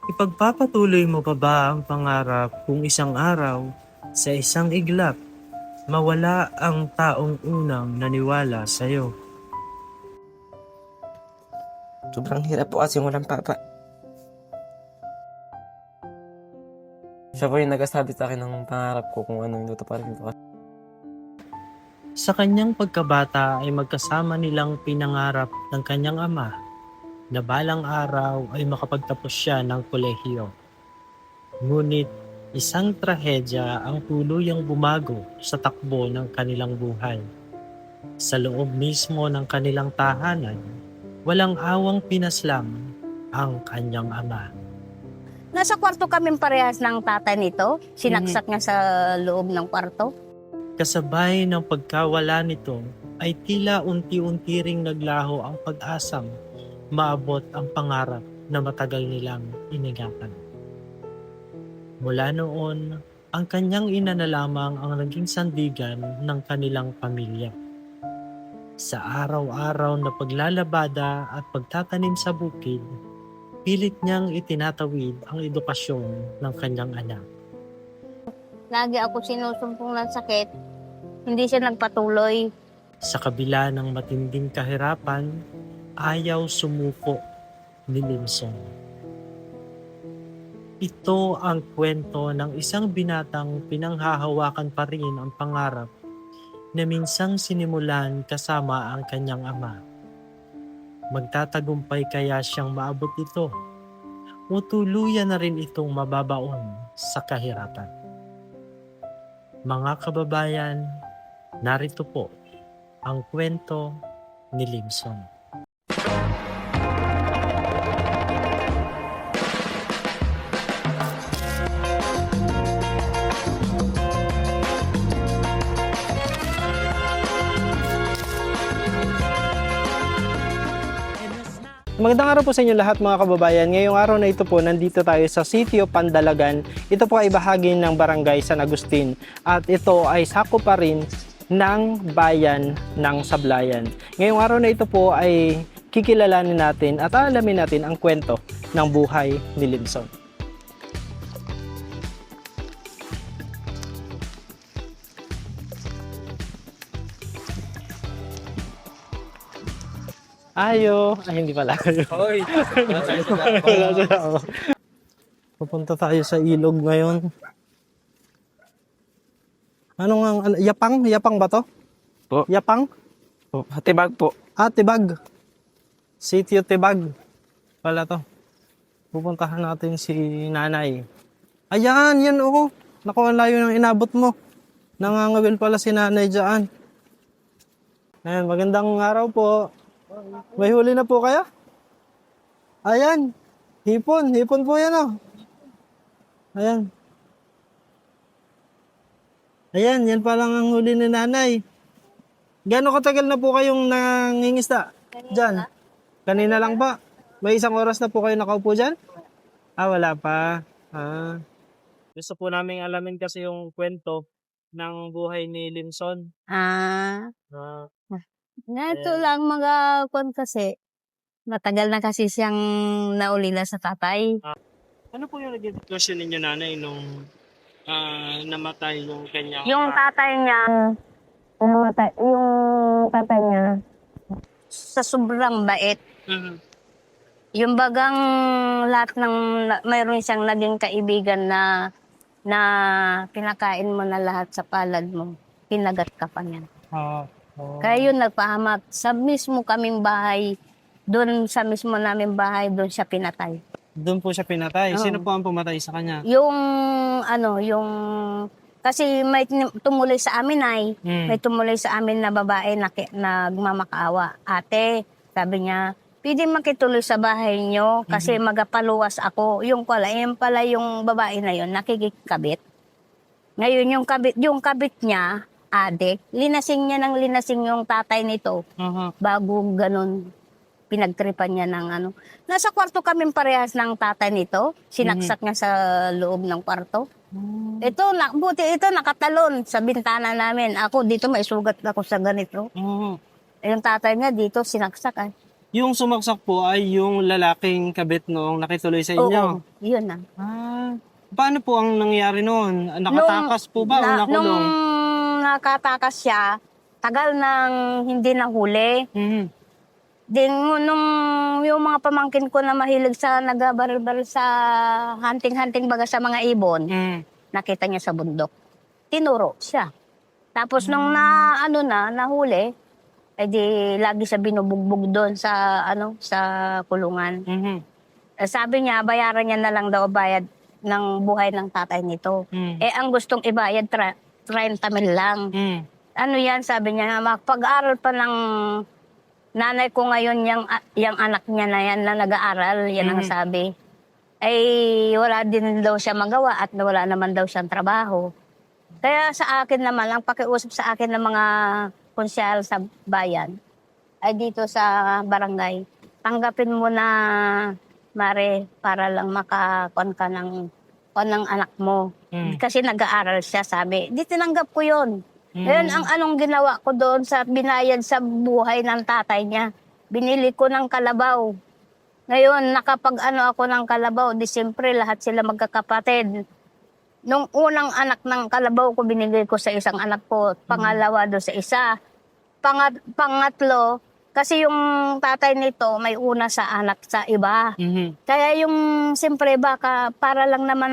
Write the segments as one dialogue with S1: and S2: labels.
S1: Ipagpapatuloy mo pa ba ang pangarap kung isang araw, sa isang iglap, mawala ang taong unang naniwala sa'yo?
S2: Sobrang hirap po kasi walang papa. Siya po yung nagsasabi sa akin ng pangarap ko kung anong tutuparin ko.
S1: Sa kanyang pagkabata ay magkasama nilang pinangarap ng kanyang ama na balang araw ay makapagtapos siya ng kolehiyo. Ngunit isang trahedya ang tuluyang bumago sa takbo ng kanilang buhay. Sa loob mismo ng kanilang tahanan, walang awang pinaslang ang kanyang ama.
S3: Nasa kwarto kami parehas ng tatay nito. Sinaksak niya sa loob ng kwarto.
S1: Kasabay ng pagkawala nito ay tila unti-unti ring naglaho ang pag-asang maabot ang pangarap na matagal nilang iningatan. Mula noon, ang kanyang ina na lamang ang naging sandigan ng kanilang pamilya. Sa araw-araw na paglalabada at pagtatanim sa bukid, pilit niyang itinatawid ang edukasyon ng kanyang anak.
S3: Lagi ako sinusumpong ng sakit. Hindi siya nagpatuloy.
S1: Sa kabila ng matinding kahirapan, ayaw sumuko ni Limson. Ito ang kwento ng isang binatang pinanghahawakan pa rin ang pangarap na minsang sinimulan kasama ang kanyang ama. Magtatagumpay kaya siyang maabot ito o tuluyan na rin itong mababaon sa kahirapan? Mga kababayan, narito po ang kwento ni Limson.
S4: Magandang araw po sa inyo lahat mga kababayan. Ngayong araw na ito po, nandito tayo sa Sitio Pandalagan. Ito po ay bahagi ng Barangay San Agustin at ito ay sakop pa rin ng bayan ng Sablayan. Ngayong araw na ito po ay kikilalanin natin at alamin natin ang kwento ng buhay ni Limson. Ayo, ay hindi pala.
S2: Hoy!
S4: Wala sila ako. Pupunta tayo sa ilog ngayon. Ano nga, yapang? Yapang ba to?
S2: Po.
S4: Yapang?
S2: Po, hatibag po.
S4: Ah, Tibag. Sitio Tibag. Pala to. Pupuntahan natin si nanay. Ayan, yan oo. Naku, ang layo ng inabot mo. Nangangawil pala si nanay dyan. Ayan, magandang araw po. May huli na po kayo? Ayan. Hipon. Hipon po yan oh. Ayan. Ayan, yan pa lang ang huli ni nanay. Gaano katagal na po kayong nangingisda? Diyan? Kanina lang ba? May isang oras na po kayo nakaupo dyan? Ah, wala pa. Ah. Gusto po namin alamin kasi yung kwento ng buhay ni Limson.
S3: Ah,
S4: Ah,
S3: Ito lang mga kwan kasi. Matagal na kasi siyang naulila sa tatay.
S1: Ano po yung naging sitwasyon ninyo nanay nung namatay yung kanyang
S3: Yung tatay niya, sa sobrang bait.
S1: Mhm.
S3: Yung bagang lahat ng, mayroon siyang naging kaibigan na pinakain mo na lahat sa palad mo. Pinagat ka pa niyan.
S4: ah, oh.
S3: Kaya yun nagpahamak. Sa mismo kaming bahay, doon sa mismo namin bahay, doon siya pinatay.
S4: Doon po siya pinatay.
S3: Oo.
S4: Sino po ang pumatay sa kanya?
S3: Yung kasi may tumuloy sa amin ay, may tumuloy sa amin na babae na nagmamakaawa. Ate, sabi niya, pwede makituloy sa bahay niyo kasi magapaluwas ako. Yung pala yung babae na yun, nakikikabit. Ngayon yung kabit niya, adik, linasing niya ng linasing yung tatay nito
S4: Aha.
S3: bago ganun pinagtripan niya ng ano. Nasa kwarto kami parehas ng tatay nito. Sinaksak niya sa loob ng kwarto. Buti ito nakatalon sa bintana namin. Ako dito may sugat ako sa ganito.
S4: Oo.
S3: Yung tatay niya dito sinaksak ay.
S4: Yung sumaksak po ay yung lalaking kabit noong nakituloy sa
S3: Oo,
S4: inyo.
S3: yun na.
S4: Ah, paano po ang nangyari noon? Nakatakas po ba o
S3: Nung
S4: nakulong?
S3: nakatakas siya, tagal nang hindi nahuli.
S4: Mhm.
S3: Din nung yung mga pamangkin ko na mahilig sa nagabaril-baril sa hunting-hunting baga sa mga ibon,
S4: Mm.
S3: nakita niya sa bundok. Tinuro siya. Tapos nung na ano na nahuli, eh di lagi siya binubugbog doon sa ano sa kulungan.
S4: Mhm.
S3: Sabi niya bayaran niya na lang daw bayad ng buhay ng tatay nito.
S4: Mm.
S3: Eh ang gustong ibayad 30 mil lang.
S4: Mm.
S3: Ano yan sabi niya magpag-aral pa ng nanay ko ngayon yung anak niya na yan na nag-aaral, yan ang
S4: Mhm.
S3: sabi. Ay wala din daw siya magawa at wala naman daw siyang trabaho. Kaya sa akin naman, ang pakiusap sa akin ng mga konsyal sa bayan, ay dito sa barangay, tanggapin mo na, Mare, para lang makakuan ka ng anak mo.
S4: Mm.
S3: Kasi nag-aaral siya, sabi. Di tinanggap ko yun.
S4: Mm.
S3: Ngayon, ang anong ginawa ko doon sa binayad sa buhay ng tatay niya, binili ko ng kalabaw. Ngayon, nakapag-ano ako ng kalabaw, di siyempre lahat sila magkakapatid. Nung unang anak ng kalabaw ko, binigay ko sa isang anak ko. Pangalawa do sa isa. Pangatlo, kasi yung tatay nito may una sa anak sa iba.
S4: Mhm.
S3: Kaya yung siyempre baka para lang naman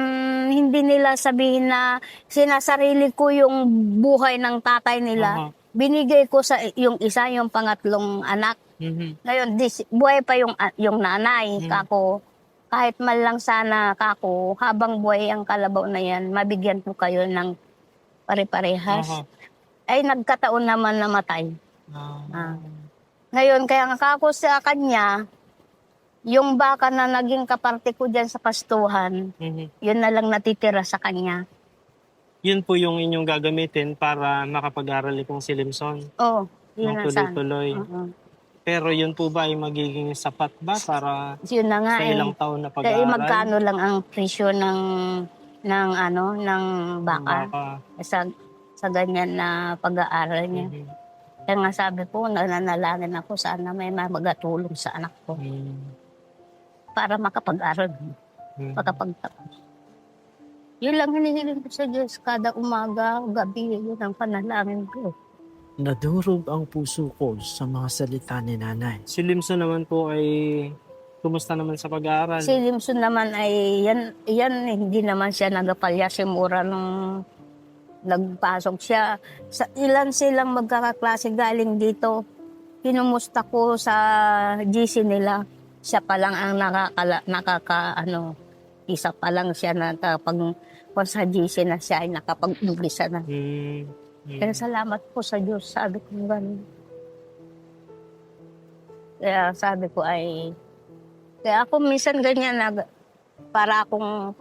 S3: hindi nila sabihin na sinasarili ko yung buhay ng tatay nila.
S4: Aha.
S3: Binigay ko sa yung isa, yung pangatlong anak.
S4: Mhm.
S3: Ngayon, buhay pa yung nanay, kako. Kahit man lang sana kako, habang buhay ang kalabaw na yan, mabigyan ko kayo ng pare-parehas.
S4: Aha.
S3: Ay, nagkataon naman namatay.
S4: Ah.
S3: Ngayon, kaya nga kako sa kanya, yung baka na naging kaparte ko dyan sa pastuhan,
S4: Mhm.
S3: yun na lang natitira sa kanya.
S4: Yun po yung inyong gagamitin para makapag-aral itong si Limson
S3: Oo, yun
S4: ng
S3: na sana.
S4: tuloy-tuloy.
S3: Oo.
S4: Pero yun po ba ay magiging sapat ba para
S3: Yun na nga
S4: sa
S3: eh.
S4: ilang taon na
S3: Kaya
S4: pag-aaral?
S3: magkano lang ang presyo ng baka
S4: Baka.
S3: sa ganyan na pag-aaral niya.
S4: Mhm.
S3: Kaya nga sabi ko, nananalangin ako sana may magatulong sa anak ko
S4: Mhm.
S3: para makapag-aral,
S4: Mhm.
S3: makapagtapos. Yun lang hinihiling ko sa Diyos kada umaga, gabi, yun ang panalangin ko.
S1: Nadurog ang puso ko sa mga salita ni nanay.
S4: Si Limson naman po ay kumusta naman sa pag-aaral?
S3: Si Limson naman ay, yan hindi naman siya nagapalya si Mura nung nagpasok siya. Ilan silang magkakaklase galing dito. Kinumusta ko sa GC nila. Siya pa lang ang isa pa lang siya kung sa GC na siya ay nakapag-umpisa na.
S4: Mhm.
S3: Kaya salamat po sa Diyos, sabi ko gano'n. Kaya sabi ko ay, kaya ako minsan ganyan para akong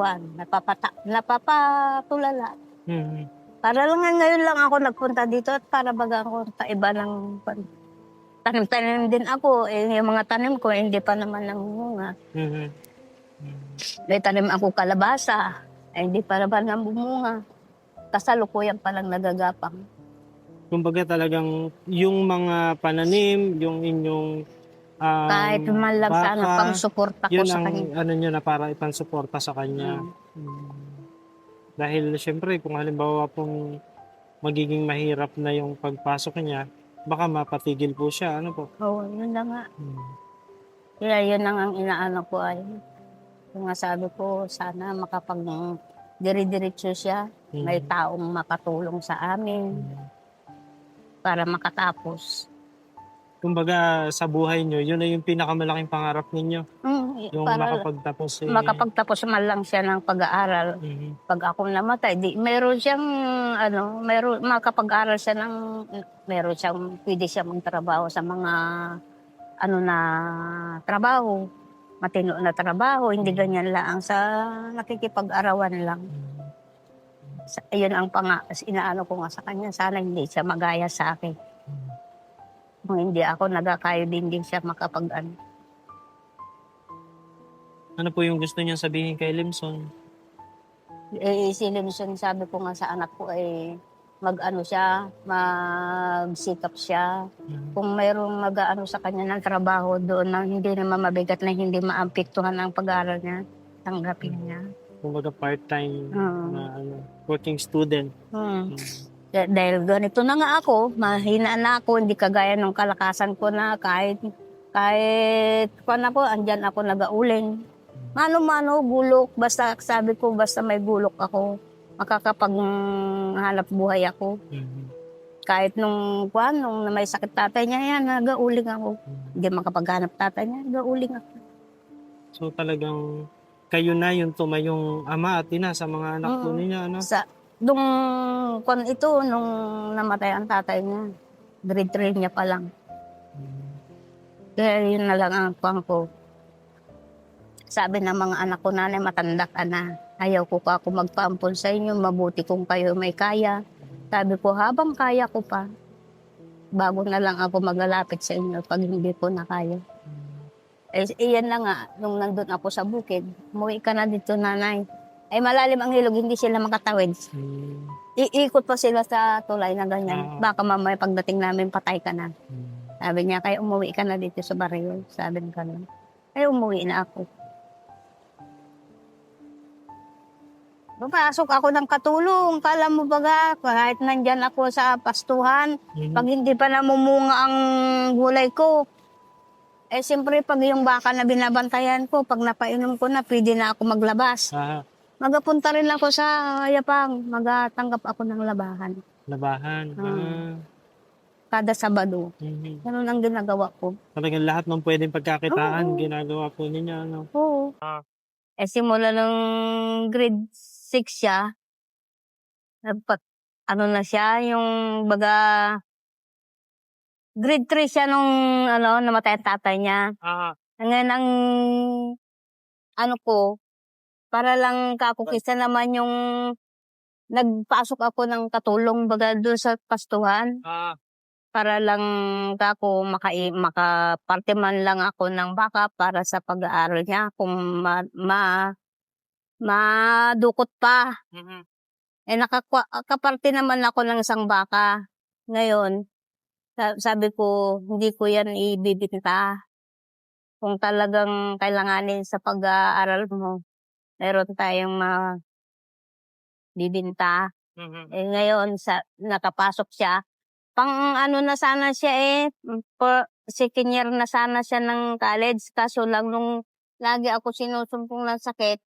S3: napapatulala.
S4: Mhm.
S3: Para lang ngayon lang ako nagpunta dito at para baga ako iba ng tanim-tanim din ako. Eh, yung mga tanim ko, hindi pa naman namunga.
S4: Mhm.
S3: May tanim ako kalabasa, eh, hindi pa naman namunga. Kasalukuyan pa lang nagagapang.
S4: Kumbaga talagang yung mga pananim, yung inyong
S3: Kahit man lang sana
S4: baka,
S3: pang-suporta ko
S4: yun
S3: sa
S4: ang
S3: kanya.
S4: ano nyo na para ipansuporta sa kanya. Dahil syempre kung halimbawa pong magiging mahirap na yung pagpasok niya, baka mapatigil po siya. Ano po?
S3: Oo, yun lang nga.
S4: Hmm.
S3: Kaya yun lang ang inaano ko ay, yung nga sabi ko, sana dire-diretso siya. May taong makatulong sa amin para makatapos.
S4: Kumbaga sa buhay nyo, yun na yung pinakamalaking pangarap ninyo. Yung
S3: Para
S4: makapagtapos
S3: makapagtapos man lang siya ng pag-aaral.
S4: Mhm.
S3: Pag ako namatay, meron siyang makapag-aral siya meron siyang pwede siya magtrabaho sa mga na trabaho, matino na trabaho, hindi ganyan lang sa nakikipag-arawan lang. Yun ang inaano ko nga sa kanya, sana hindi siya magaya sa akin. Kung hindi ako nagkakayo din siya makapag-ano.
S4: Ano po yung gusto niya sabihin kay Limson?
S3: Si Limson, sabi ko nga sa anak ko mag-ano siya, magsikap siya. Kung mayroong mag-ano sa kanya ng trabaho doon na hindi naman mabigat na hindi maapektuhan ang pag-aaral niya, tanggapin niya.
S1: Kumbaga part-time
S3: Oo.
S1: na working student.
S3: Hmm. Dahil ganito na nga ako, mahina na ako, hindi kagaya ng kalakasan ko na kahit kung ako, andyan ako nagauling. Mano-mano, bulok, basta sabi ko, basta may bulok ako, makakapaghanap buhay ako. Kahit nung may sakit tatay niya, yan, nagauling ako. Hindi makapaghanap tatay niya, nagauling ako.
S1: So talagang kayo na yung tumayong ama at ina sa mga anak po ninyo, ano?
S3: Nung nung namatay ang tatay niya, grade 3 niya pa lang. Kaya yun na lang ang kuwang ko. Sabi ng mga anak ko, nanay, matanda ka na. Ayaw ko pa ako magpaampon sa inyo, mabuti kung kayo may kaya. Sabi ko, habang kaya ko pa, bago na lang ako maglalapit sa inyo pag hindi ko na kaya. Iyan na nga, nung nandun ako sa bukid, umuwi ka na dito, nanay. Ay malalim ang ilog, hindi sila makatawid. Iikot pa sila sa tulay na ganyan. Baka mamaya pagdating namin, patay ka na. Sabi niya, kaya umuwi ka na dito sa baryo. Sabi niya ganun. Ay umuwi na ako. Papasok ako ng katulong. Kala mo baga, kahit nandyan ako sa pastuhan, pag hindi pa namumunga ang gulay ko, siyempre pag yung baka na binabantayan ko, pag napainom ko na, pwede na ako maglabas. Magapunta rin ako sa Hayapang, magatanggap ako ng labahan.
S1: Labahan.
S3: Kada Sabado. Ganun ang ginagawa ko.
S1: Talagang lahat ng pwedeng pagkakitaan, ginagawa po ninyo, ano?
S3: Oo. Simula nung grade 6 siya, na siya, yung baga, grade 3 siya nung namatay ang tatay niya. Ngayon ang ko, para lang kakukisa naman yung nagpasok ako ng katulong baga doon sa pastuhan. Para lang kako makaparte man lang ako ng baka para sa pag-aaral niya kung madukot pa. Nakaparte naman ako ng isang baka. Ngayon, sabi ko, hindi ko yan ibibinta. Kung talagang kailanganin sa pag-aaral mo, meron tayong bibinta. Ngayon, nakapasok siya. Pang na sana siya second year na sana siya ng college. Kaso lang nung lagi ako sinusumpong ng sakit,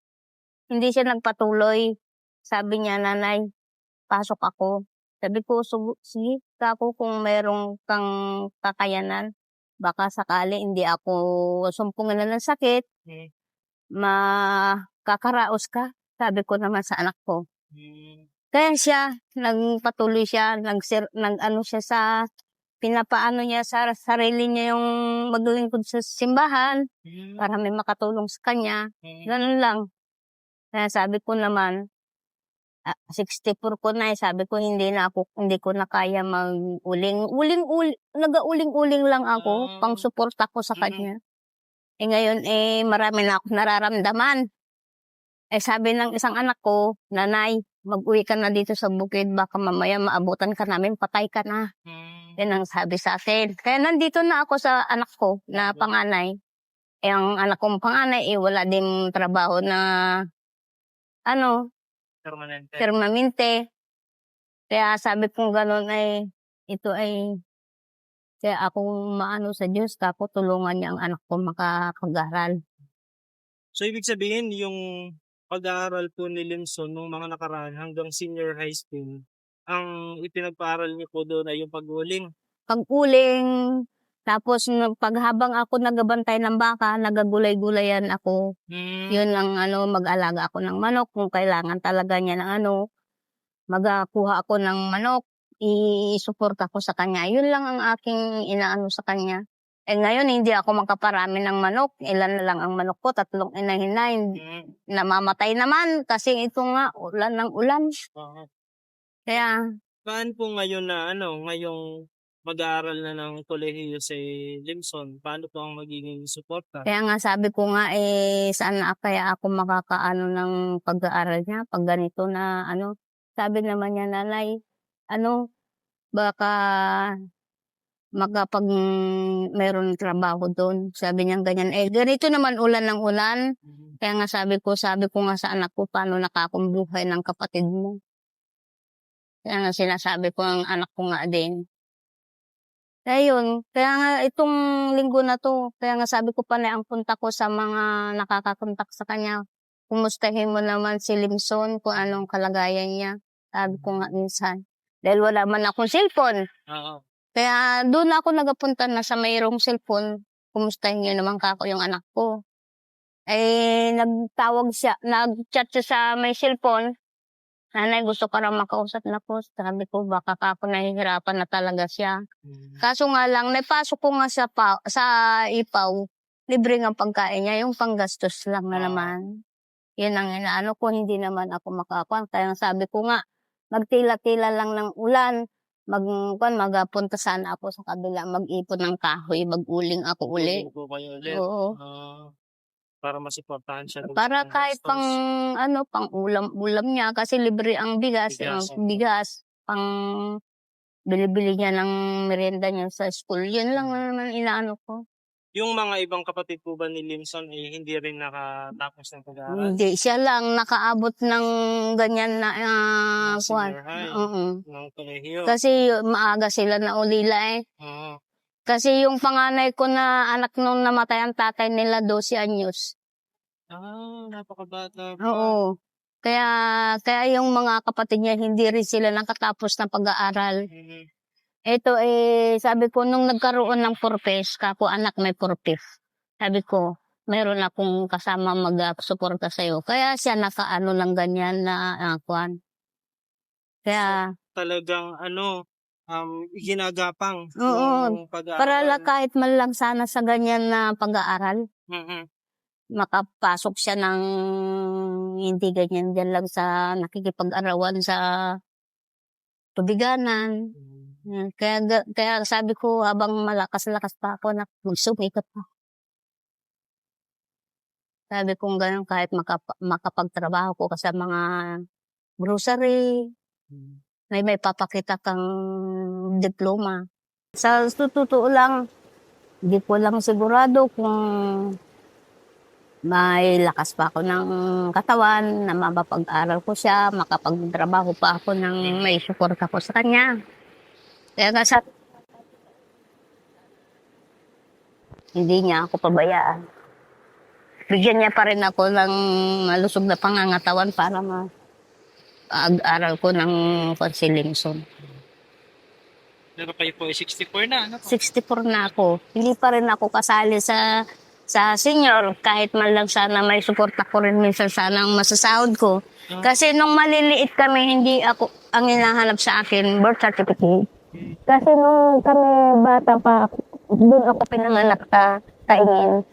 S3: hindi siya nagpatuloy. Sabi niya, nanay, pasok ako. Sabi ko, sige, kako kung merong kang kakayanan, baka sakali hindi ako sumpungan na ng sakit, makakaraos ka. Sabi ko naman sa anak ko. Kaya siya, nagpatuloy siya, siya sa, pinapaano niya sa sarili niya yung maglingkod sa simbahan para may makatulong sa kanya. Ganun lang. Kaya sabi ko naman, 64 ko na sabi ko hindi ko na kaya mag-uling. Nag-uling-uling lang ako, pang support ako sa kanya. Ngayon, marami na ako nararamdaman. Sabi ng isang anak ko, nanay, mag-uwi ka na dito sa bukid, baka mamaya maabutan ka namin, patay ka na. Yan ang sabi sa akin. Kaya nandito na ako sa anak ko na panganay. Ang anak kong panganay, wala din trabaho na, permanente. Kaya sabi kong gano'n kaya ako maano sa Diyos, kako tulungan niya ang anak ko makapag-aral.
S1: So, ibig sabihin, yung pag-aaral po ni Limson nung mga nakaraan hanggang senior high school, ang ipinagpaaral niyo po doon ay yung pag-uling.
S3: Pag-uling, tapos habang ako nagabantay ng baka, nagagulay-gulayan ako. Yun ang mag-alaga ako ng manok. Kung kailangan talaga niya ng magakuha ako ng manok, i-support ako sa kanya. Yun lang ang aking inaano sa kanya. Ngayon, hindi ako makaparami ng manok. Ilan na lang ang manok ko, 3 inahin. Namamatay naman kasi ito nga, ulan ng ulan. Kaya,
S1: Paano po ngayon na ngayong mag-aaral na ng kolehiyo si Limson? Paano po ang magiging suporta?
S3: kaya nga sabi ko nga, saan kaya ako makakaano ng pag-aaral niya? Pag ganito na Sabi naman niya, nanay, ano, baka makapag meron trabaho doon. Sabi niya ganyan, eh ganito naman ulan ng ulan. Kaya nga sabi ko nga sa anak ko, paano nakakumbuhay ng kapatid mo? Kaya nga sinasabi ko ang anak ko nga din. Kaya yun, kaya nga itong linggo na to, kaya nga sabi ko pa na ang punta ko sa mga nakakakontak sa kanya, kumustahin mo naman si Limson kung anong kalagayan niya. Sabi ko nga minsan. Dahil wala man akong cellphone.
S1: Oo.
S3: Kaya doon ako nagapunta na sa mayroong cellphone, kumustahin niya naman kako yung anak ko. Eh, nag-chat siya sa may cellphone. Nanay, gusto ka raw makausap na po. Sabi ko, baka kako nahihirapan na talaga siya. Kaso nga lang, naipasok ko nga sa ipaw, libre nga pagkain niya, yung panggastos lang na naman. Yun ang inaano ko, hindi naman ako makakuan. Kaya sabi ko nga, magtila-tila lang ng ulan, magapunta sana ako sa kabila, mag-ipon ng kahoy, mag-uling ako uli.
S1: Tulog po kayo ulit.
S3: Oo.
S1: Para masuportahan siya.
S3: Para kahit pang ulam-ulam niya, kasi libre ang bigas, bigas, pang bili-bili niya ng merienda niya sa school. Yun lang naman inaano ko.
S1: Yung mga ibang kapatid po ba ni Limson hindi rin nakatapos ng pag-aaral?
S3: Hindi, siya lang nakaabot ng ganyan na
S1: Senior high.
S3: Oo.
S1: Ng kolehiyo.
S3: Kasi maaga sila na ulila eh.
S1: Oo.
S3: Kasi yung panganay ko na anak nung namatay ang tatay nila 12 anyos.
S1: Napakabata pa.
S3: Oo. Kaya yung mga kapatid niya hindi rin sila nakatapos ng pag-aaral. Ito sabi ko nung nagkaroon ng purpose, kako anak may purpose. Sabi ko, meron akong kasama mag-suporta sa'yo. Kaya siya nakaano lang ganyan na kuan. Kaya
S1: Talagang ginagapang
S3: Oo.
S1: yung pag-aaral.
S3: para kahit man lang sana sa ganyan na pag-aaral, makapasok siya ng hindi ganyan dyan lang sa nakikipag-arawan sa tubiganan. Kaya sabi ko habang malakas-lakas pa ako na magsumikot pa. Sabi ko ganun kahit makapagtrabaho ko sa mga grocery, may papakita kang diploma. Sa totoo lang, hindi ko lang sigurado kung may lakas pa ako ng katawan na mapapag-aral ko siya, makapagtrabaho pa ako ng may support ako sa kanya. Kaya nga hindi niya ako pabayaan. Bigyan niya pa rin ako ng malusog na pangangatawan para mag-aral ko ng Limson.
S1: Pero kayo po ay 64 na.
S3: 64 na ako. Hindi pa rin ako kasali sa senior. Kahit man lang sana may support ako rin minsan sana ang masasahod ko. Kasi nung maliliit kami, hindi ako ang hinahanap sa akin, birth certificate. Kasi nung kami bata pa, doon ako pinanganak sa Kaingin.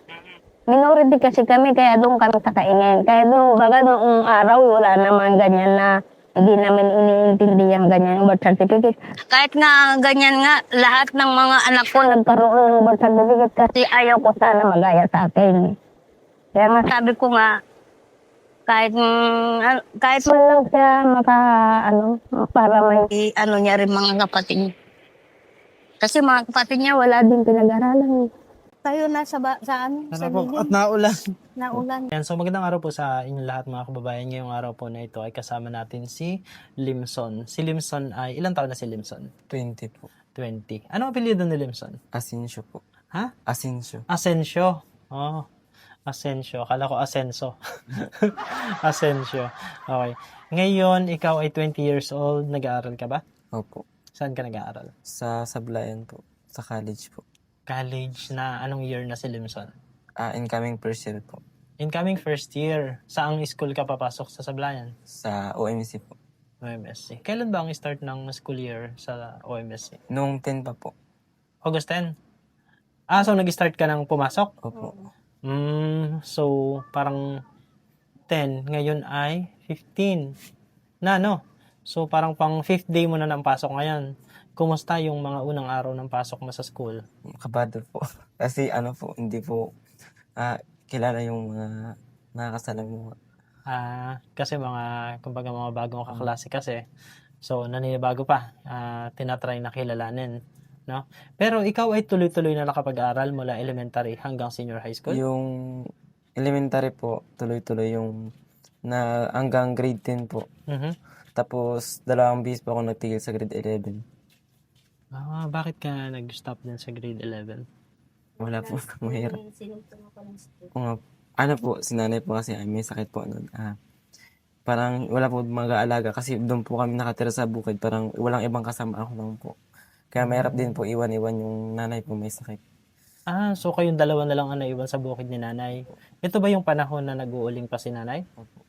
S3: Minority kasi kami, kaya doon kami sa Kaingin. Kaya noong araw, wala naman ganyan na hindi namin iniintindihan ganyan birth certificate. Kahit nga ganyan nga, lahat ng mga anak ko nagkaroon ng birth certificate kasi ayaw ko sana magaya sa akin. Kaya nga sabi ko nga, kahit man lang siya para may niya rin mga kapatid. Kasi mga kapatid niya wala din pinag-aralan. Tayo na sa
S4: Po, at
S3: gilid. Naulan.
S4: Yan, so magandang araw po sa inyong lahat mga kababayan. Ngayong araw po na ito ay kasama natin si Limson. Si Limson ay, ilang taon na si Limson?
S2: 20 po.
S4: 20. Ano apelyido ni Limson?
S2: Asensio po.
S4: Ha?
S2: Asensio.
S4: Asensio. Oh, Asensio. Akala ko Asenso. Asensio. Okay. Ngayon, ikaw ay 20 years old. Nag-aaral ka ba?
S2: Opo.
S4: Saan ka nag-aaral?
S2: Sa Sablayan po. Sa college po.
S4: College na anong year na si Limson?
S2: Incoming first year po.
S4: Incoming first year. Saang school ka papasok sa Sablayan?
S2: Sa OMC po.
S4: OMSC. Kailan ba ang start ng school year sa OMSC?
S2: Noong 10 pa po.
S4: August 10? So nag-start ka ng pumasok?
S2: Opo.
S4: So parang 10, ngayon ay 15. So parang pang 5th day mo na ng pasok ngayon. Kumusta yung mga unang araw ng pasok mo sa school?
S2: Kabado po. Kasi hindi po kilala yung mga nakakasalamuha.
S4: Kasi kumbaga mga bagong kaklase kasi,
S1: So, naninibago pa, tinatry na kilalanin, no? Pero ikaw ay tuloy-tuloy na nakapag-aral mula elementary hanggang senior high school?
S2: Yung elementary po, tuloy-tuloy yung na hanggang grade 10 po.
S1: Mhm.
S2: Tapos, 2 beses po ako nagtigil sa grade 11.
S1: Bakit ka nag-stop din sa grade 11?
S2: Wala po, mahirap. Kung ano po, si nanay po kasi ay may sakit po nun. Parang wala po mag-aalaga kasi doon po kami nakatira sa bukid. Parang walang ibang kasama, ako lang po. Kaya mahirap din po iwan-iwan yung nanay po may sakit.
S1: So kayong dalawa na lang ang naiwan sa bukid ni nanay. Ito ba yung panahon na nag-uuling pa si nanay?
S2: Opo.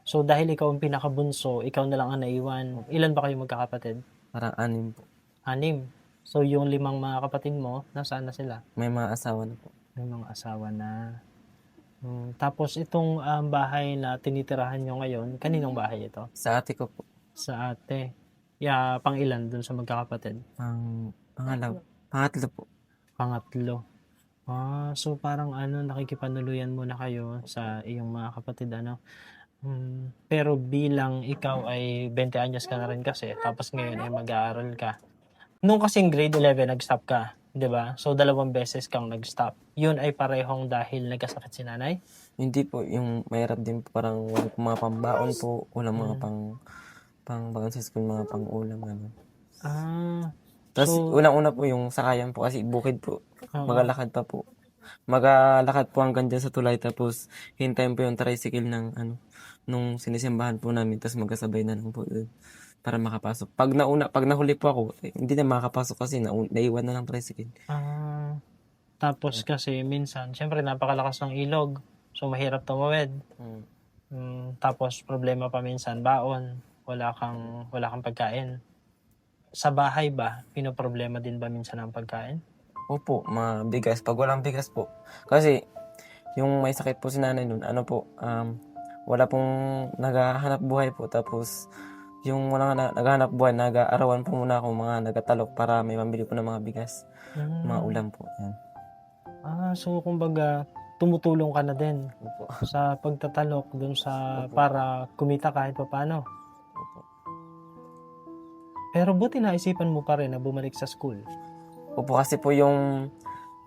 S1: So dahil ikaw ang pinakabunso, ikaw na lang ang naiwan. Ilan ba kayo magkakapatid?
S2: Parang 6 po.
S1: 6. So yung 5 mga kapatid mo, nasaan na sila?
S2: May mga asawa na po.
S1: May mga asawa na. Tapos itong bahay na tinitirahan nyo ngayon, kaninong bahay ito?
S2: Sa ate ko po,
S1: Sa ate. Pang ilan dun sa magkakapatid?
S2: pangatlo po.
S1: Pangatlo. So parang nakikipanuluyan muna kayo sa iyong mga kapatid, ano? Pero bilang ikaw ay 20 anyos ka na rin kasi, tapos ngayon ay mag-aaral ka. Nung kasing grade 11, nag-stop ka, di ba? So 2 beses kang nag-stop. Yun ay parehong dahil nagkasakit si nanay?
S2: Hindi po, yung mahirap din po, parang wala po mga pambaon po, wala mga pang sa school, mga pang-ulam, ano. Tapos
S1: So,
S2: unang-una po yung sakayan po kasi bukid po.
S1: oo.
S2: Magalakad pa po. Magalakad po hanggang dyan sa tulay tapos hintayin po yung tricycle ng nung sinisimbahan po namin tapos magkasabay na lang po doon para makapasok. Pag nahuli po ako, hindi na makakapasok kasi naiwan na lang tricycle.
S1: Tapos kasi minsan, syempre napakalakas ng ilog. So mahirap tumawid. Tapos problema pa minsan, baon. Wala kang pagkain. Sa bahay ba, pinoproblema din ba minsan ang pagkain?
S2: Opo, mabigas. Pag walang bigas po. Kasi yung may sakit po si nanay nun, wala pong naghahanap buhay po. Tapos yung walang naghahanap buhay, nag-aarawan po muna ako mga nagatalok para may mambili po ng mga bigas. Mga ulam po. Yan.
S1: So kumbaga, tumutulong ka na din
S2: Opo.
S1: sa pagtatalok dun sa para kumita kahit paano.
S2: Opo.
S1: Pero buti naisipan mo pa rin na bumalik sa school.
S2: Opo, kasi po yung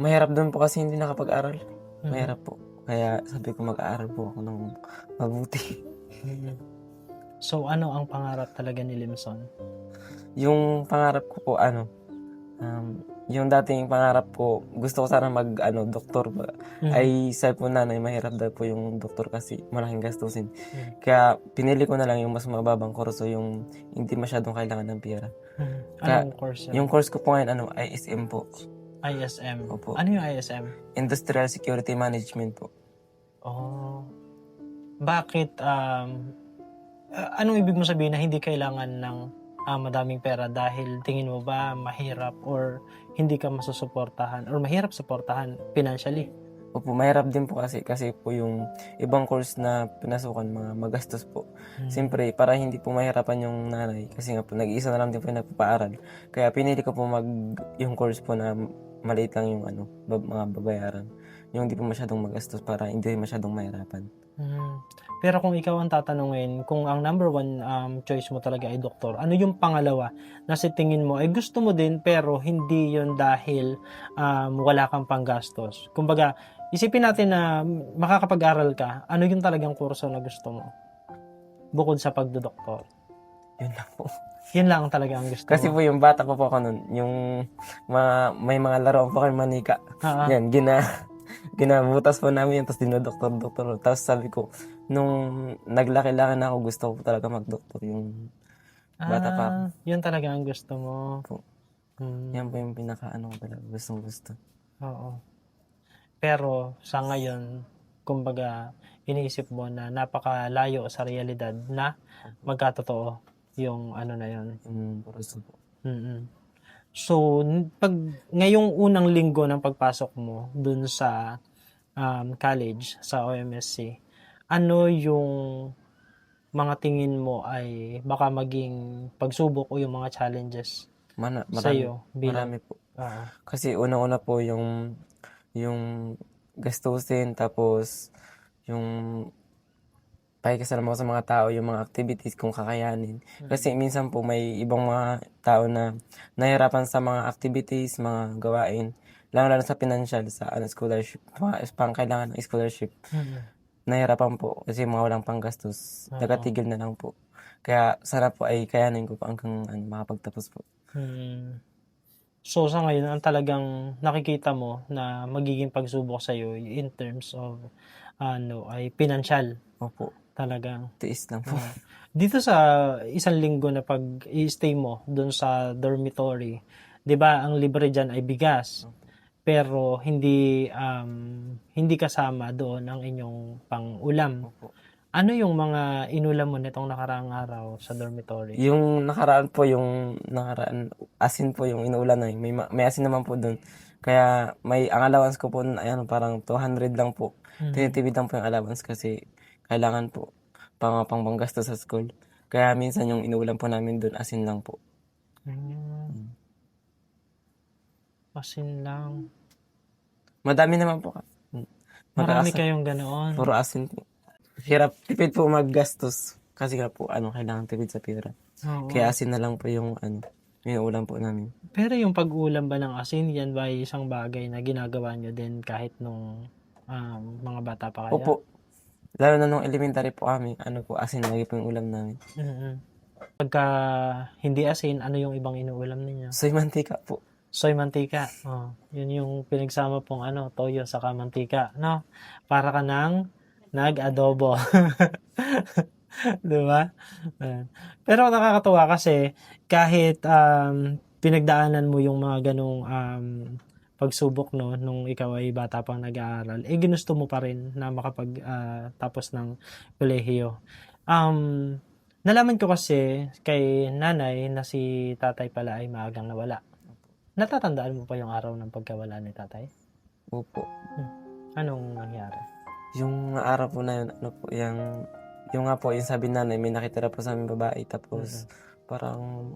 S2: mahirap doon po kasi hindi nakapag-aral. Mahirap po. Kaya sabi ko mag-aaral po ako ng mabuti.
S1: So ano ang pangarap talaga ni Limson?
S2: Yung pangarap ko po, yung dating pangarap ko, gusto ko sana doktor ba. Ay sabi po nanay, mahirap daw po yung doktor kasi malaking gastusin. Kaya pinili ko na lang yung mas mababang kurso, yung hindi masyadong kailangan ng pera.
S1: Anong course yan?
S2: Yung course ko po ngayon, ISM po.
S1: ISM.
S2: Opo.
S1: Ano yung ISM?
S2: Industrial Security Management po.
S1: Bakit, anong ibig mo sabihin na hindi kailangan ng madaming pera dahil tingin mo ba mahirap or hindi ka masusuportahan or mahirap suportahan financially?
S2: Opo, mahirap din po kasi po yung ibang course na pinasukan, mga magastos po. Siyempre, para hindi po mahirapan yung nanay kasi nga po nag-iisa na lang din po yung nagpapaaral. Kaya pinili ko po yung course po na maliit lang yung mga babayaran. Yung hindi po masyadong magastos para hindi masyadong mahirapan.
S1: Pero kung ikaw ang tatanungin, kung ang number one choice mo talaga ay doktor, ano yung pangalawa na sa tingin mo ay gusto mo din pero hindi yun dahil wala kang panggastos? Kumbaga, isipin natin na makakapag-aral ka, ano yung talagang kurso na gusto mo? Bukod sa pagdodoktor.
S2: Yun lang po.
S1: Yun lang talaga ang gusto
S2: Kasi
S1: mo.
S2: po yung bata pa po ako nun, yung may mga laruan po kay manika. Yan, ginabutas po namin yun, tapos dinodoktor-doktor. Tapos sabi ko, nung naglaki-laki na ako, gusto ko talaga mag-doktor yung bata pa ako.
S1: Yun talaga ang gusto mo.
S2: Po. Yan po yung pinaka-ko talaga, gustong-gusto.
S1: Oo. Pero sa ngayon, kumbaga, iniisip mo na napakalayo sa realidad na magkatotoo yung na yun.
S2: Yung kurso po.
S1: So, pag ngayong unang linggo ng pagpasok mo dun sa college, sa OMSC, ano yung mga tingin mo ay baka maging pagsubok o yung mga challenges sa'yo?
S2: Marami po. Kasi unang-una po yung gastusin, tapos yung pakikisama ko sa mga tao, yung mga activities kung kakayanin. Kasi minsan po may ibang mga tao na nahihirapan sa mga activities, mga gawain, lalo sa financial, sa scholarship, mga pangkailangan ng scholarship. Nahihirapan po kasi mga walang panggastos.
S1: Oo.
S2: Nagatigil na lang po. Kaya sana po ay kayanin ko po hanggang makapagtapos po.
S1: So sa ngayon, ang talagang nakikita mo na magiging pagsubok sa'yo in terms of ay pinansyal
S2: Opo,
S1: talagang.
S2: tiis lang po.
S1: Dito sa isang linggo na pag-i-stay mo doon sa dormitory, 'di ba ang libre diyan ay bigas. Pero hindi kasama doon ang inyong pang-ulam.
S2: Opo.
S1: Ano yung mga inulam mo nitong nakaraang araw sa dormitory?
S2: Yung nakaraan po, asin po yung inuulan na may asin naman po doon. Kaya ang allowance ko po ay parang 200 lang po. Tinitipid lang po yung allowance kasi kailangan po panggasto sa school. Kaya minsan yung inuulam po namin doon asin lang po.
S1: Asin lang.
S2: Madami naman po.
S1: Marami kayong ganoon.
S2: Puro asin po. Hirap tipid po maggastos kasi nga po kailangan tipid sa pera.
S1: Oo.
S2: Kaya asin na lang po yung ulam po namin.
S1: Pero yung pag-ulam ba ng asin, yan ba ay isang bagay na ginagawa nyo din kahit nung mga bata pa kaya?
S2: Opo. Lalo na nung elementary po kami, asin lagi po yung ulam namin.
S1: Pagka hindi asin, ano yung ibang inuulam ninyo?
S2: Soy mantika po.
S1: Soy mantika. Yun yung pinagsama pong toyo saka mantika, no? Para ka nang nag-adobo. Diba? Pero nakakatuwa kasi kahit pinagdaanan mo yung mga ganong pagsubok no nung ikaw ay bata pang nag-aaral, ginusto mo pa rin na tapos ng kolehiyo. Nalaman ko kasi kay nanay na si tatay pala ay maagang nawala. Natatandaan mo pa yung araw ng pagkawala ni tatay?
S2: Opo.
S1: Anong nangyari?
S2: Yung araw po na yun, yung nga po, yung sabi nanay, may nakitira po sa aming babae, tapos parang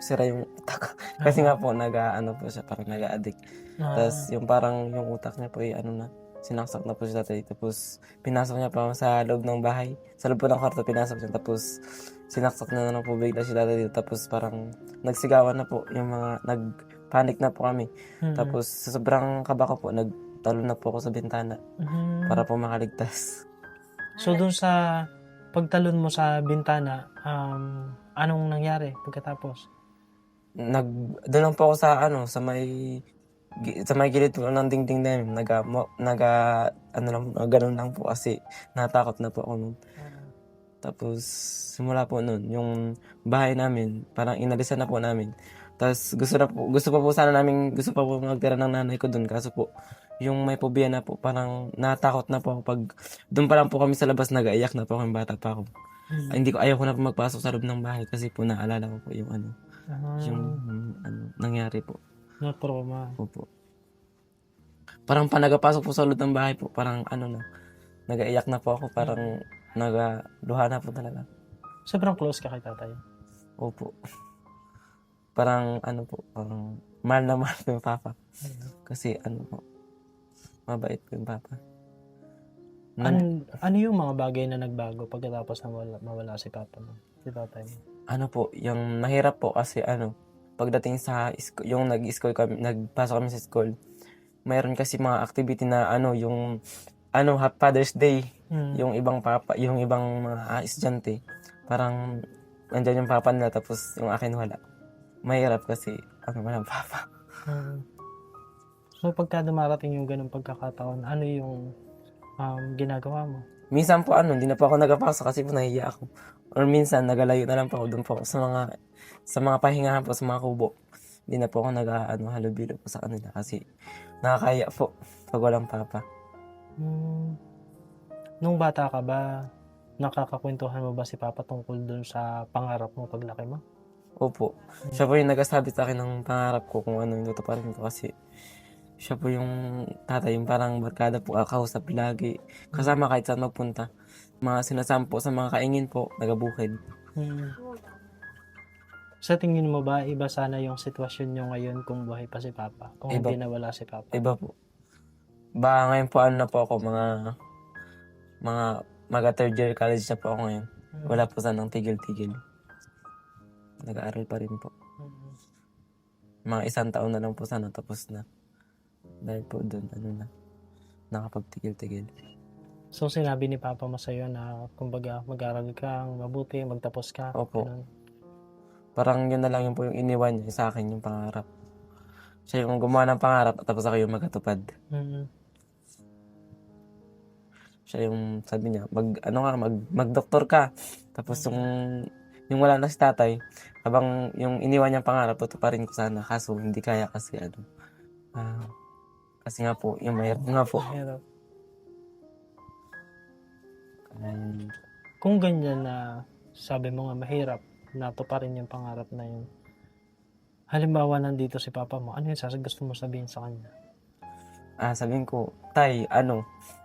S2: sira yung utak. Kasi nga po, po siya, parang nag-a-addict. Tapos yung parang yung utak niya po sinaksak na po siya tatay. Tapos pinasok niya pa sa loob ng bahay. Sa loob po ng kwarto, pinasok siya. Tapos sinaksak na lang po bigla si tatay dito. Tapos parang nagsigawan na po, nag-panic na po kami. Tapos sa sobrang kaba ko po, nagtalon na po ako sa bintana para po makaligtas.
S1: So dun sa pagtalon mo sa bintana, anong nangyari pagkatapos?
S2: Doon lang po ako sa may gilid po ng dingding namin. Ganun lang po kasi natakot na po ako nun. Tapos simula po nun, yung bahay namin, parang inalisan na po namin. Tapos gusto pa po magtira ng nanay ko dun, kaso po yung may phobia na po, parang natakot na po ako pag doon pa lang po kami sa labas, nag-aiyak na po kami, bata pa ako. Ayaw ko na po magpasok sa loob ng bahay kasi po naalala ko po yung nangyari po.
S1: Na-trauma.
S2: Opo. Parang nagapasok po sa loob ng bahay po, parang nag-aiyak na po ako, parang nagaluha na po talaga.
S1: Sobrang close ka kay tatay?
S2: Opo. Parang parang mahal na mahal ko yung papa. Kasi mabait po yung papa.
S1: Ano yung mga bagay na nagbago pagkatapos na mawala si papa mo? Si tatay mo?
S2: Yung mahirap po kasi pagdating sa yung nagpasok kami sa school, mayroon kasi mga activity na yung Father's Day, yung ibang mga estudyante, parang nandiyan yung papa nila tapos yung akin wala. Mahirap kasi walang papa.
S1: So pagka dumarating yung ganung pagkakataon, ano yung ginagawa mo?
S2: Minsan po hindi na po ako nagpapasok kasi po nahihiya ako. Or minsan nagalayo na lang po ako doon po sa mga pahingahan po, sa mga kubo. Hindi na po ako halubilo po sa kanila kasi nakakaya po pag walang papa.
S1: Nung bata ka ba, nakakakwentuhan mo ba si papa tungkol dun sa pangarap mo paglaki mo?
S2: Opo. Siya po yung nagsasabi sa akin ng pangarap ko kung ano yung tutuparin ko kasi siya po yung tatay, yung parang barkada po, kakausap lagi. Kasama kahit saan magpunta. Mga sinasampo sa mga kaingin po, nagabukid.
S1: Sa tingin mo ba, iba sana yung sitwasyon nyo ngayon kung buhay pa si papa? Kung
S2: Iba.
S1: hindi nawala si papa?
S2: Iba po. Ba ngayon po na po ako, mga Maga third year college na po ako ngayon. Wala po sanang tigil-tigil. Nag-aaral pa rin po. Mga 1 taon na lang po sana tapos na. Dahil po doon, nakapagtigil-tigil.
S4: So sinabi ni Papa mo sa'yo na kumbaga mag-aral kang mabuti, magtapos ka.
S2: Opo.
S4: Ganun.
S2: Parang yun na lang yun po yung iniwan niya sa akin, yung pangarap. Siya yung gumawa ng pangarap tapos ako yung magkatupad. Siya yung sabi niya, mag-doktor ka. Tapos yung wala na si tatay, habang yung iniwan niyang pangarap, tutuparin ko sana. Kaso hindi kaya kasi kasi nga po, yung mahirap nga po.
S4: Mahirap.
S2: Um,
S4: Kung ganyan na sabi mo nga mahirap, natuparin yung pangarap na yun. Halimbawa nandito si Papa mo, ano yung gusto mo sabihin sa kanya?
S2: sabihin ko, Tay,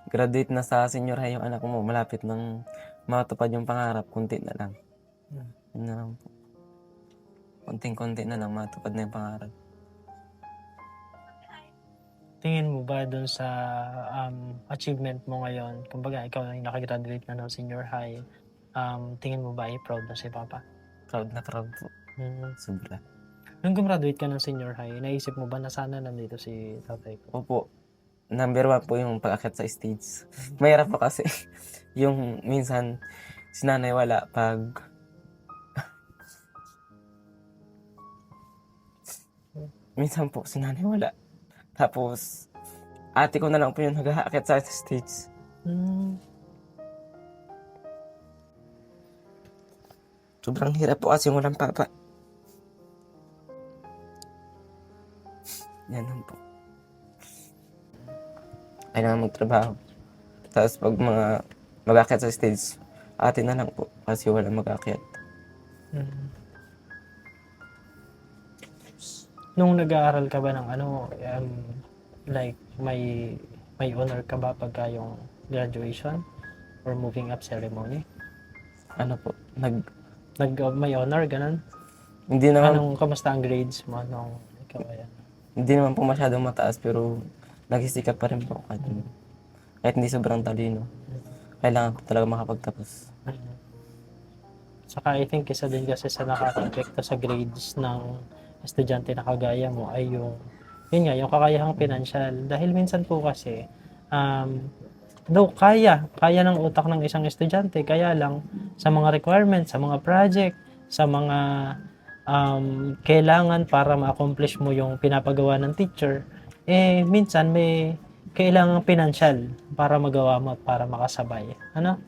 S2: graduate na sa senior high yung anak mo, malapit nang matupad yung pangarap, kunti na lang. Yun na lang po. Konting-konti na lang matupad na yung pangarap.
S4: Tingin mo ba doon sa achievement mo ngayon, kumbaga ikaw ay nakagraduate na ng senior high, tingin mo ba ay proud na si Papa?
S2: Proud na proud po. Sobra.
S4: Nung gumraduate ka ng senior high, naisip mo ba na sana nandito si tatay ko?
S2: Opo. Number 1 po yung pag-akyat sa stage. Mahirap po kasi yung minsan si nanay wala pag minsan po si nanay wala. Tapos ate ko na lang po yung nag-aakyat sa stage. Sobrang hirap po kasi walang papa. Yan lang po. Kailangan magtrabaho. Tapos pag mag-aakyat sa stage, ate na lang po kasi wala mag-aakyat.
S4: Nung nag-aaral ka ba ng like may honor ka ba pagka yung graduation or moving up ceremony?
S2: Ano po,
S4: May honor, ganun?
S2: hindi naman,
S4: Kamusta ang grades mo nung ikaw ayan?
S2: hindi naman po masyadong mataas pero nagsisikap pa rin po kahit hindi sobrang talino. Kailangan po talaga makapagtapos.
S4: Saka I think isa din kasi sa nakaka-apekto sa grades ng estudyante na kagaya mo ay yung yung kakayahang pinansyal. Dahil minsan po kasi kaya ng utak ng isang estudyante, kaya lang sa mga requirements, sa mga project, sa mga kailangan para ma-accomplish mo yung pinapagawa ng teacher, minsan may kailangang pinansyal para magawa mo at para makasabay. Ano?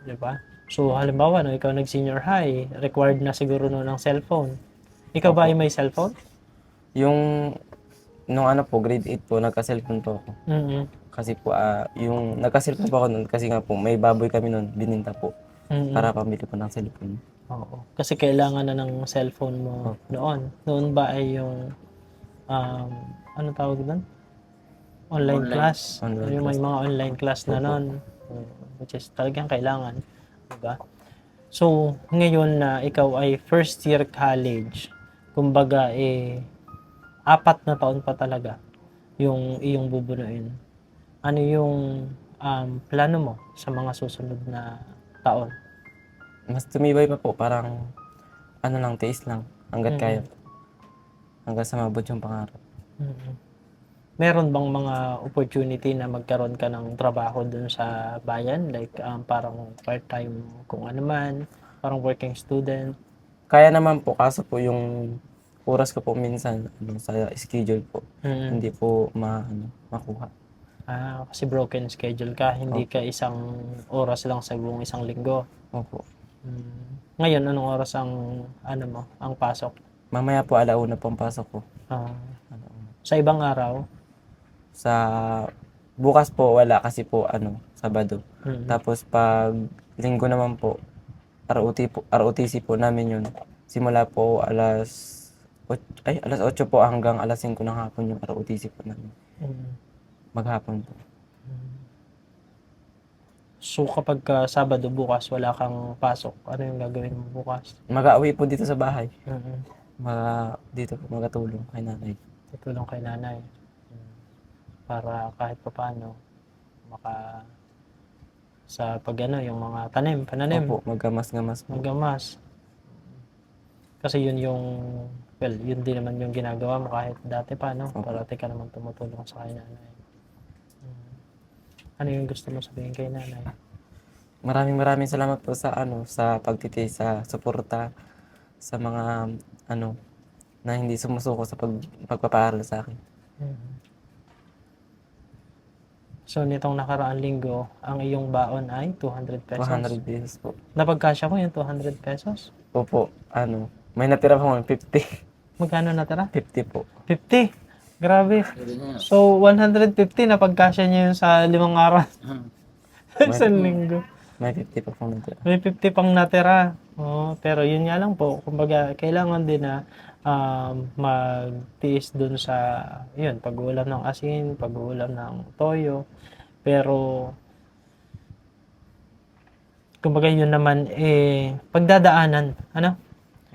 S4: Diba? So, halimbawa, no, ikaw nag-senior high, required na siguro no ng cellphone. Ikaw ba ay may cellphone?
S2: Nung grade 8 po, nagka-cellphone po ako. Kasi po, yung nagka-cellphone po ako nun, kasi nga po, may baboy kami nun, bininta po. Para pambili po ng cellphone.
S4: Oo. Kasi kailangan na ng cellphone mo noon. Noon ba ay yung, ano tawag doon? Online class.
S2: Online
S4: Yung may
S2: class.
S4: mga online class na noon. Which is talagang kailangan. Diba? So, ngayon na ikaw ay first year college, kumbaga 4 na taon pa talaga yung iyong bubunuin. Ano yung plano mo sa mga susunod na taon?
S2: Mas tumibay pa po, parang tiis lang, hanggat kaya. Hanggang sa mabot yung pangarap.
S4: Meron bang mga opportunity na magkaroon ka ng trabaho dun sa bayan? Like parang part-time kung ano man, parang working student?
S2: Kaya naman po, kaso po yung oras ko po minsan sa schedule po, hindi po makuha.
S4: Kasi broken schedule ka, hindi ka isang oras lang sa buong isang linggo.
S2: Opo.
S4: Ngayon, anong oras ang pasok?
S2: Mamaya po 1:00 po ang pasok ko.
S4: Sa ibang araw?
S2: Sa bukas po wala kasi po Sabado. Tapos pag linggo naman po, ROTC po namin yun. Simula po alas 8 po hanggang alas 5 ng hapon yung ROTC po namin. Maghapon po.
S4: So kapag Sabado bukas wala kang pasok, ano yung gagawin mo bukas?
S2: Mag-auwi po dito sa bahay. Dito po magatulong kay nanay.
S4: Tutulong kay nanay. Para kahit papaano
S1: sa pag ano, yung mga pananim,
S2: Opo, maggamas-gamas po.
S1: magamas. Kasi yun yung, well, yun din naman yung ginagawa mo kahit dati pa, no?
S2: Opo.
S1: Parati ka naman tumutulong sa kay nanay. Ano yung gusto mo sabihin kay nanay?
S2: Maraming salamat po sa sa pagtitiis, sa suporta, sa mga na hindi sumusuko sa pagpapaaral sa akin.
S1: So, nitong nakaraang linggo, ang iyong baon ay 200 pesos.
S2: 200 pesos po.
S1: Napagkasya mo yung 200 pesos?
S2: Opo, may natira pa ako 50.
S1: Magkano natira?
S2: 50 po.
S1: 50. Grabe. So, 150 napagkasya niyo yun sa 5 araw. Sa linggo.
S2: May 50 pa po natira.
S1: May 50 pang natira. Oh, pero yun nga lang po, kumbaga, kailangan din na magtiis dun sa, yun, pag-uulam ng asin, pag-uulam ng toyo. Pero, kumbaga yun naman, pagdadaanan, ano?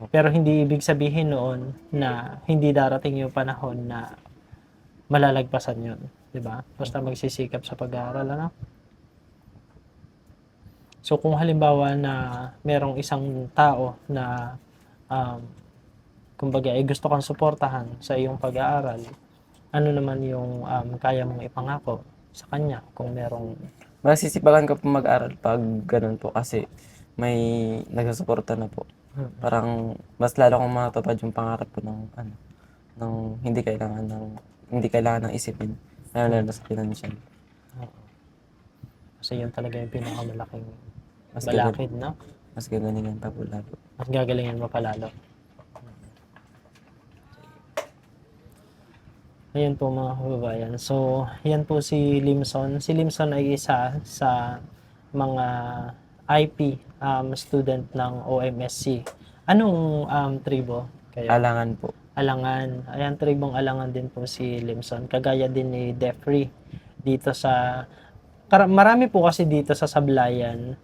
S1: Pero hindi ibig sabihin noon na hindi darating yung panahon na malalagpasan yun. 'Di ba? Basta magsisikap sa pag-aaral, ano? So, kung halimbawa na merong isang tao na kumbaga ay gusto kang suportahan sa iyong pag-aaral, ano naman yung kaya mong ipangako sa kanya kung merong
S2: Masisipagan ko po mag-aral pag ganun po kasi may nagsusuporta na po. Parang mas lalo kong matupad yung pangarap ko ng hindi kailangan ng isipin, lalo na sa financial.
S1: kasi yun talaga yung pinakamalaking
S2: Mas
S1: balakid, no?
S2: Mas gagalingan pa po lalo.
S1: Mas gagalingan mo palalo. Ayan po mga kababayan. So, yan po si Limson. Si Limson ay isa sa mga IP student ng OMSC. Anong tribo kayo?
S2: Alangan po.
S1: Alangan. Ayan, tribong Alangan din po si Limson. Kagaya din ni Defree dito sa... Marami po kasi dito sa Sablayan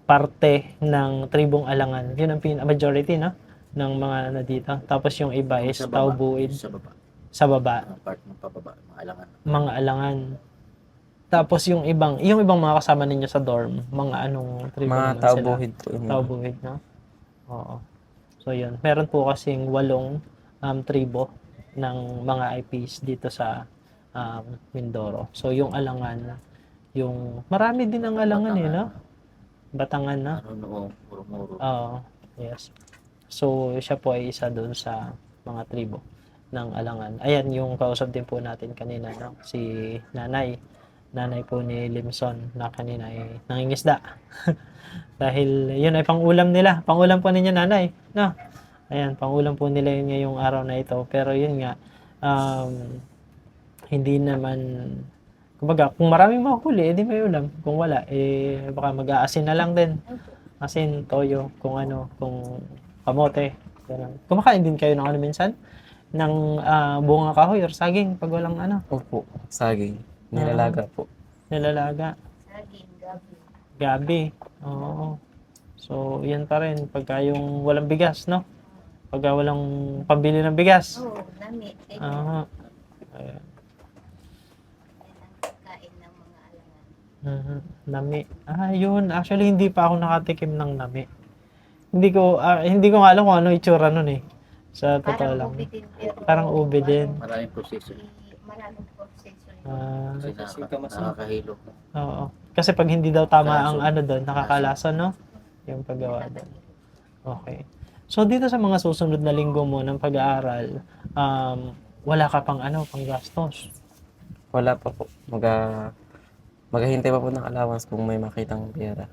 S1: parte ng tribong Alangan. Yun ang majority, no? Ng mga nandito. Tapos yung iba is Taubuid.
S5: Sa baba.
S1: Sa baba.
S5: Part ng pababa, mga alangan.
S1: Mga Alangan. Tapos yung ibang mga kasama ninyo sa dorm, mga anong tribo
S2: Mga
S1: naman
S2: taubuhid po.
S1: sila? Taubuhid, no? Oo. So yun. Meron po kasing 8 tribo ng mga IPs dito sa Mindoro. So yung Alangan, yung marami din ang Alangan no? Batangan na.
S5: Ano noong muro-muro.
S1: Oo. Yes. So siya po ay isa doon sa mga tribo ng Alangan. Ayan yung kausap din po natin kanina, no? Si Nanay. Nanay po ni Limson na kanina ay nangingisda. Dahil yun ay pang-ulam nila. Pang-ulam po ninyo, Nanay. No? Ayan, pang-ulam po nila yun ngayong araw na ito. Pero yun nga, hindi naman, kumbaga, kung maraming mahuli, edi may ulam. Kung wala, baka mag-aasin na lang din. Asin, toyo, kung kamote. Ganun. Kumakain din kayo ng minsan? Ng bunga kahoy or saging pag walang
S2: Opo, saging. Nilalaga po.
S1: nilalaga.
S3: Saging, gabi.
S1: Gabi. Oo. So, yan pa rin. Pagka yung walang bigas, no? Pagka walang pambili ng bigas.
S3: Oo, nami.
S1: Ayan. Ayan.
S3: Kain ng mga alangan.
S1: Nami. Yun. Actually, hindi pa ako nakatikim ng nami. Hindi ko nga alam kung ano itsura nun eh. Sa totoo
S3: Parang
S1: lang.
S3: ubi din. Pero
S1: Parang ubi din.
S5: Maraming proseso.
S3: Maraming proseso yun.
S5: Kasi nakakahilo.
S1: Oo. Kasi pag hindi daw tama ang doon, nakakalasa, no? Yung paggawa doon. Okay. So, dito sa mga susunod na linggo mo ng pag-aaral, wala ka pang pang gastos.
S2: Wala pa po. Maghahintay pa po ng allowance kung may makitang pera.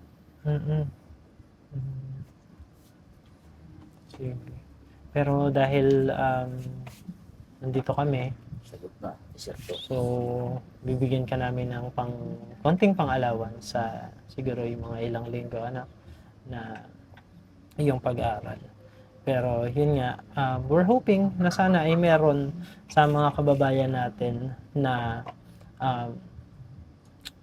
S1: Sige. Pero dahil nandito kami,
S5: Sagot na. Iserto.
S1: so bibigyan ka namin ng konting pang-allowance sa siguro yung mga ilang linggo na iyong pag-aaral. Pero yun nga, we're hoping na sana ay meron sa mga kababayan natin na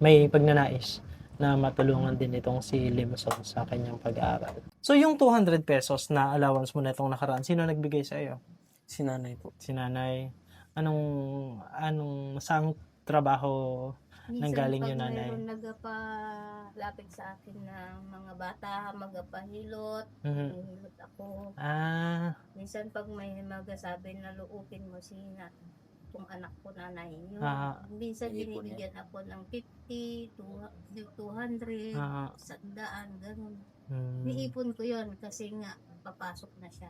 S1: may pagnanais na matulungan din itong si Limson sa kanyang pag-aaral. So yung 200 pesos na allowance mo na itong nakaraan, sino nagbigay sa iyo?
S2: Si nanay po.
S1: Si nanay. Anong saang trabaho nanggaling
S3: pag
S1: yun, nanay?
S3: mayroon nagpalapit sa akin ng mga bata, magpahilot,
S1: Mhm.
S3: mahilot ako.
S1: Ah,
S3: Minsan pag may magsasabi na luupin mo itong anak ko nanay yun.
S1: Ah.
S3: Minsan
S5: Iniipon
S3: binibigyan ako ng 50, 200,
S1: Ah.
S3: 100, ganun.
S1: mm,
S3: Niipon ko yun kasi nga papasok na siya.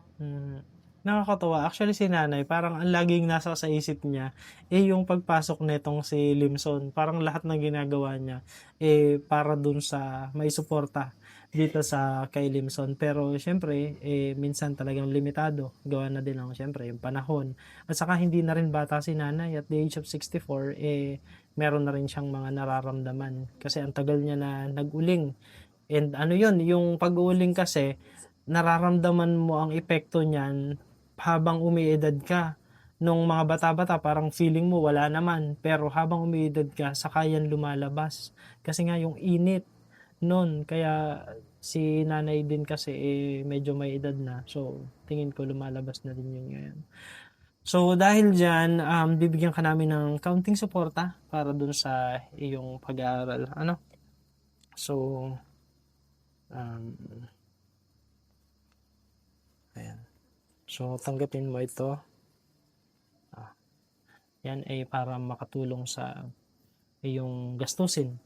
S1: Nakakatuwa. Actually, si nanay, parang ang laging nasa sa isip niya, yung pagpasok nitong si Limson. Parang lahat ng ginagawa niya, para dun sa may suporta dito sa kay Limson. Pero, syempre, minsan talagang limitado. Gawa na din ng, syempre, yung panahon. At saka, hindi na rin bata si nanay. At the age of 64, meron na rin siyang mga nararamdaman. Kasi ang tagal niya na nag-uling. And ano yun, yung pag-uuling kasi, nararamdaman mo ang epekto niyan habang umiidad ka. Nung mga bata-bata, parang feeling mo wala naman. Pero habang umiidad ka, saka yan lumalabas. Kasi nga yung init nun. Kaya si nanay din kasi medyo may edad na. So, tingin ko lumalabas na din yun ngayon. So, dahil dyan, bibigyan ka namin ng counting suporta para dun sa iyong pag-aaral. Ano? So, ayan. So, tanggapin mo ito. Yan ay para makatulong sa iyong gastusin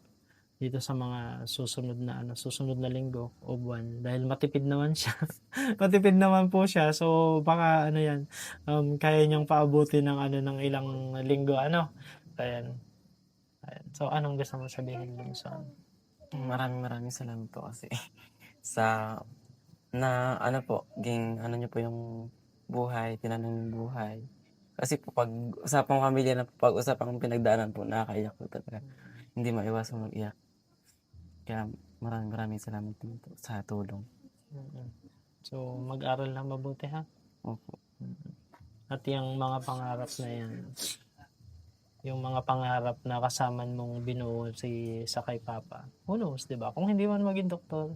S1: dito sa mga susunod na linggo o buwan. Dahil matipid naman siya. Matipid naman po siya. So, baka kaya niyang paabuti ng ng ilang linggo. Ayan. Ayan. So, anong gusto mo sabihin, Linson?
S2: Maraming salamat po kasi sa niyo po yung buhay, tinanong yung buhay. Kasi po pag usapang pamilya na pag usapang pinagdaanan po, nakakaiyak po talaga. Hindi maiwasang mag-iyak. Kaya maraming salamat din po sa tulong.
S1: So, mag-aral na mabuti, ha?
S2: Opo.
S1: At yung mga pangarap na yan, yung mga pangarap na kasama mong binuo sa kay Papa, who knows, di ba? Kung hindi man maging doktor,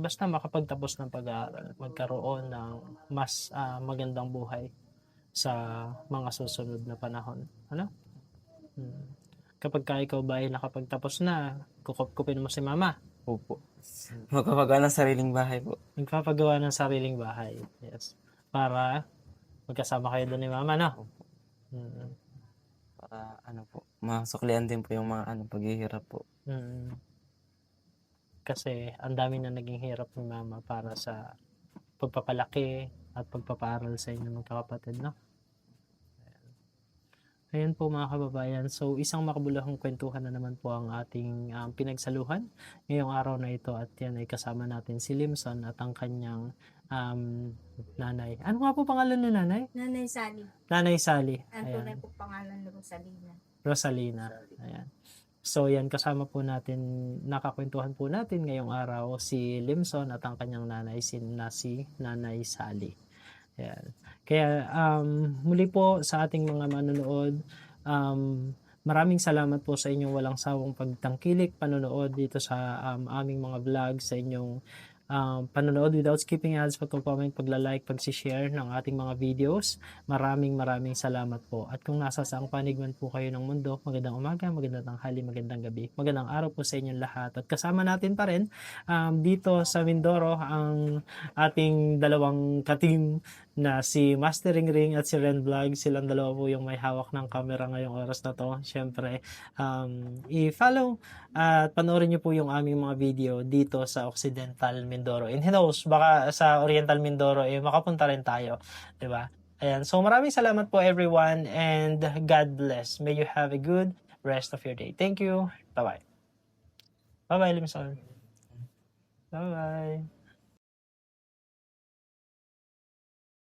S1: basta makapagtapos ng pag-aaral, magkaroon ng mas magandang buhay sa mga susunod na panahon. Ano? Kapag ka ikaw ba ay nakapagtapos na, kukupkupin mo si mama.
S2: Opo. Magpapagawa ng sariling bahay po.
S1: Magpapagawa ng sariling bahay. Yes. Para magkasama kayo doon ni mama, no?
S2: Para masuklian din po yung mga paghihirap po.
S1: Kasi ang dami na naging hirap ni mama para sa pagpapalaki at pagpapaaral sa inyo magkakapatid, no? Ayan po mga kababayan. So, isang makabulahang kwentuhan na naman po ang ating pinagsaluhan ngayong araw na ito. At yan ay kasama natin si Limson at ang kanyang nanay. Ano nga po pangalan ni nanay?
S3: Nanay Sally.
S1: Nanay Sally.
S3: Ang
S1: Ayan.
S3: tunay po pangalan ni Rosalina.
S1: Rosalina. Ayan. So, yan, kasama po natin, nakakwentuhan po natin ngayong araw si Limson at ang kanyang nanay, si Nanay Sally. Ayan. Kaya, muli po sa ating mga manonood, maraming salamat po sa inyong walang sawang pagtangkilik, panonood dito sa aming mga vlog, sa inyong panonood without skipping ads, pagko-comment, pagla-like, pag-share ng ating mga videos. Maraming salamat po. At kung nasa saang panig man po kayo ng mundo, magandang umaga, magandang tanghali, magandang gabi, magandang araw po sa inyong lahat. At kasama natin pa rin dito sa Mindoro ang ating dalawang ka-team na si Mastering Ring at si Ren Vlog. Silang dalawa po yung may hawak ng camera ngayong oras na to. Siyempre, i-follow at panoorin nyo po yung aming mga video dito sa Occidental Mindoro. And who knows, baka sa Oriental Mindoro makapunta rin tayo, 'di ba? Ayan. So maraming salamat po everyone and God bless. May you have a good rest of your day. Thank you. Bye-bye. Bye-bye, Limson. Bye-bye.